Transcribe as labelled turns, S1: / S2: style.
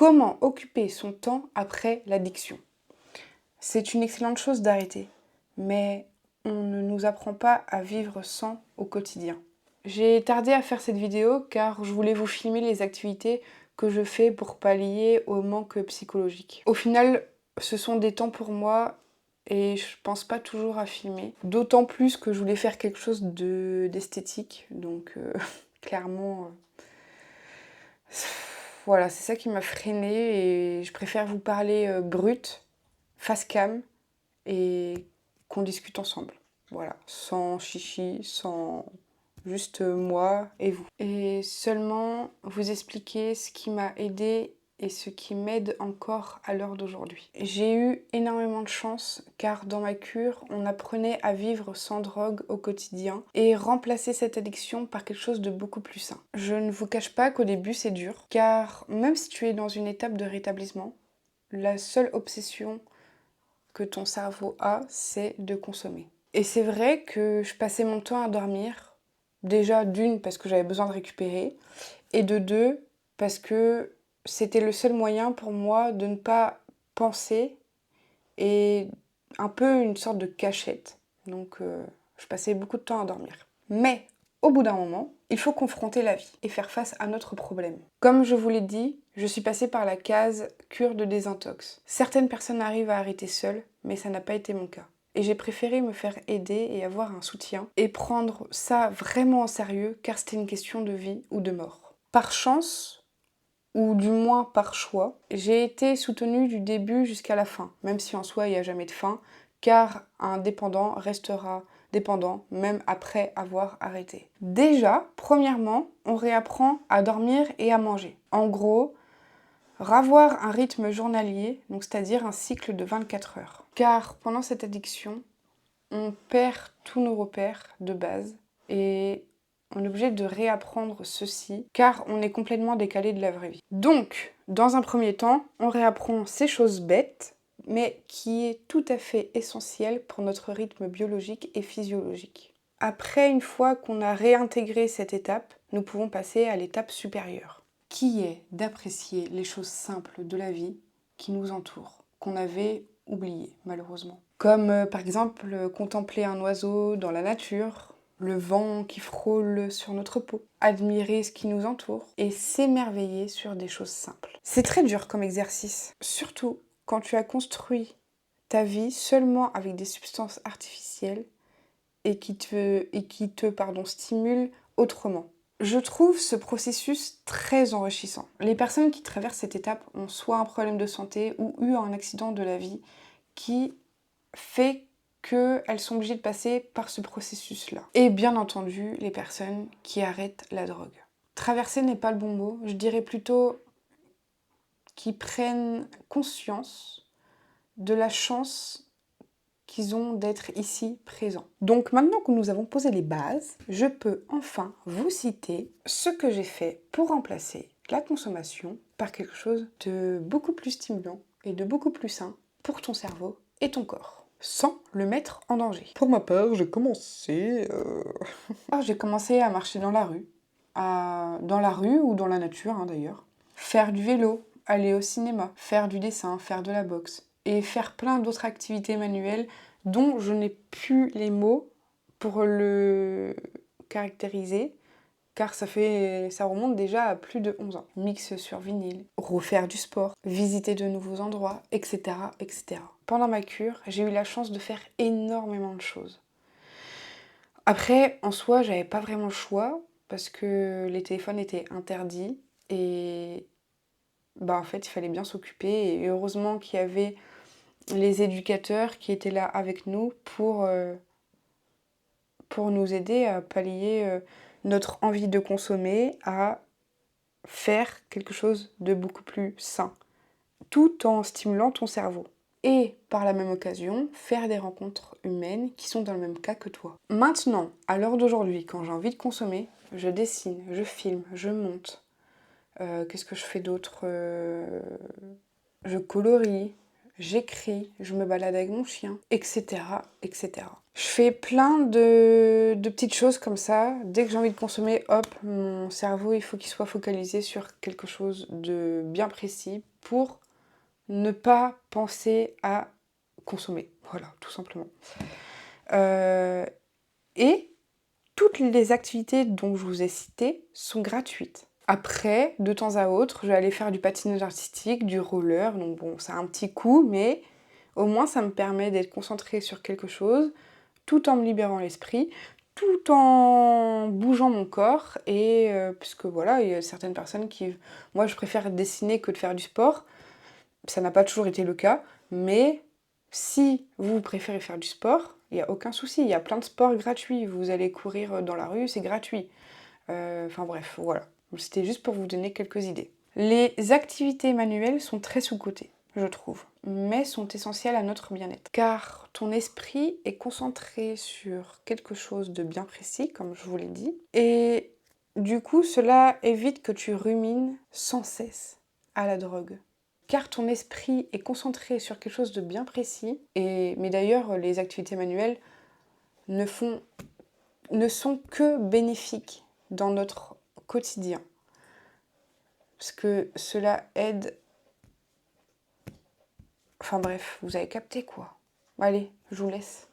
S1: Comment occuper son temps après l'addiction? C'est une excellente chose d'arrêter, mais on ne nous apprend pas à vivre sans au quotidien. J'ai tardé à faire cette vidéo car je voulais vous filmer les activités que je fais pour pallier au manque psychologique. Au final, ce sont des temps pour moi et je pense pas toujours à filmer. D'autant plus que je voulais faire quelque chose d'esthétique, donc clairement... Voilà, c'est ça qui m'a freinée et je préfère vous parler brut, face cam et qu'on discute ensemble. Voilà, sans chichi, sans juste moi et vous. Et seulement vous expliquer ce qui m'a aidé et ce qui m'aide encore à l'heure d'aujourd'hui. J'ai eu énormément de chance car dans ma cure, on apprenait à vivre sans drogue au quotidien et remplacer cette addiction par quelque chose de beaucoup plus sain. Je ne vous cache pas qu'au début c'est dur car même si tu es dans une étape de rétablissement, la seule obsession que ton cerveau a, c'est de consommer. Et c'est vrai que je passais mon temps à dormir, déjà d'une parce que j'avais besoin de récupérer, et de deux parce que c'était le seul moyen pour moi de ne pas penser et un peu une sorte de cachette. Donc je passais beaucoup de temps à dormir. Mais au bout d'un moment, il faut confronter la vie et faire face à notre problème. Comme je vous l'ai dit, je suis passée par la case cure de désintox. Certaines personnes arrivent à arrêter seules, mais ça n'a pas été mon cas. Et j'ai préféré me faire aider et avoir un soutien et prendre ça vraiment en sérieux car c'était une question de vie ou de mort. Par chance, ou du moins par choix, j'ai été soutenue du début jusqu'à la fin, même si en soi il n'y a jamais de fin, car un dépendant restera dépendant même après avoir arrêté. Déjà, premièrement, on réapprend à dormir et à manger. En gros, ravoir un rythme journalier, donc c'est-à-dire un cycle de 24 heures. Car pendant cette addiction, on perd tous nos repères de base et on est obligé de réapprendre ceci car on est complètement décalé de la vraie vie. Donc, dans un premier temps, on réapprend ces choses bêtes, mais qui est tout à fait essentiel pour notre rythme biologique et physiologique. Après, une fois qu'on a réintégré cette étape, nous pouvons passer à l'étape supérieure, qui est d'apprécier les choses simples de la vie qui nous entourent, qu'on avait oubliées malheureusement. Comme par exemple contempler un oiseau dans la nature, le vent qui frôle sur notre peau, admirer ce qui nous entoure et s'émerveiller sur des choses simples. C'est très dur comme exercice, surtout quand tu as construit ta vie seulement avec des substances artificielles et qui te stimulent autrement. Je trouve ce processus très enrichissant. Les personnes qui traversent cette étape ont soit un problème de santé ou eu un accident de la vie qui fait qu'elles sont obligées de passer par ce processus-là. Et bien entendu, les personnes qui arrêtent la drogue. Traverser n'est pas le bon mot, je dirais plutôt qu'ils prennent conscience de la chance qu'ils ont d'être ici présents. Donc maintenant que nous avons posé les bases, je peux enfin vous citer ce que j'ai fait pour remplacer la consommation par quelque chose de beaucoup plus stimulant et de beaucoup plus sain pour ton cerveau et ton corps, sans le mettre en danger.
S2: Pour ma part, j'ai commencé...
S1: J'ai commencé à marcher dans la rue, dans la rue ou dans la nature d'ailleurs, faire du vélo, aller au cinéma, faire du dessin, faire de la boxe et faire plein d'autres activités manuelles dont je n'ai plus les mots pour le caractériser car ça remonte déjà à plus de 11 ans. Mix sur vinyle, refaire du sport, visiter de nouveaux endroits, etc., etc. Pendant ma cure, j'ai eu la chance de faire énormément de choses. Après, en soi, j'avais pas vraiment le choix parce que les téléphones étaient interdits et en fait, il fallait bien s'occuper et heureusement qu'il y avait les éducateurs qui étaient là avec nous pour nous aider à pallier notre envie de consommer, à faire quelque chose de beaucoup plus sain, tout en stimulant ton cerveau. Et par la même occasion, faire des rencontres humaines qui sont dans le même cas que toi. Maintenant, à l'heure d'aujourd'hui, quand j'ai envie de consommer, je dessine, je filme, je monte. Qu'est-ce que je fais d'autre Je colorie, j'écris, je me balade avec mon chien, etc., etc. Je fais plein de petites choses comme ça. Dès que j'ai envie de consommer, hop, mon cerveau, il faut qu'il soit focalisé sur quelque chose de bien précis pour ne pas penser à consommer. Voilà, tout simplement. Et toutes les activités dont je vous ai citées sont gratuites. Après, de temps à autre, je vais aller faire du patinage artistique, du roller. Donc bon, ça a un petit coût, mais au moins ça me permet d'être concentrée sur quelque chose, tout en me libérant l'esprit, tout en bougeant mon corps. Et puisque voilà, il y a certaines personnes qui... Moi, je préfère dessiner que de faire du sport. Ça n'a pas toujours été le cas, mais si vous préférez faire du sport, il n'y a aucun souci. Il y a plein de sports gratuits. Vous allez courir dans la rue, c'est gratuit. Enfin bref, voilà. C'était juste pour vous donner quelques idées. Les activités manuelles sont très sous-cotées, je trouve, mais sont essentielles à notre bien-être. Car ton esprit est concentré sur quelque chose de bien précis, comme je vous l'ai dit, et du coup, cela évite que tu rumines sans cesse à la drogue. Car ton esprit est concentré sur quelque chose de bien précis, mais d'ailleurs, les activités manuelles ne sont que bénéfiques dans notre quotidien. Parce que cela aide... Enfin bref, vous avez capté quoi. Allez, je vous laisse.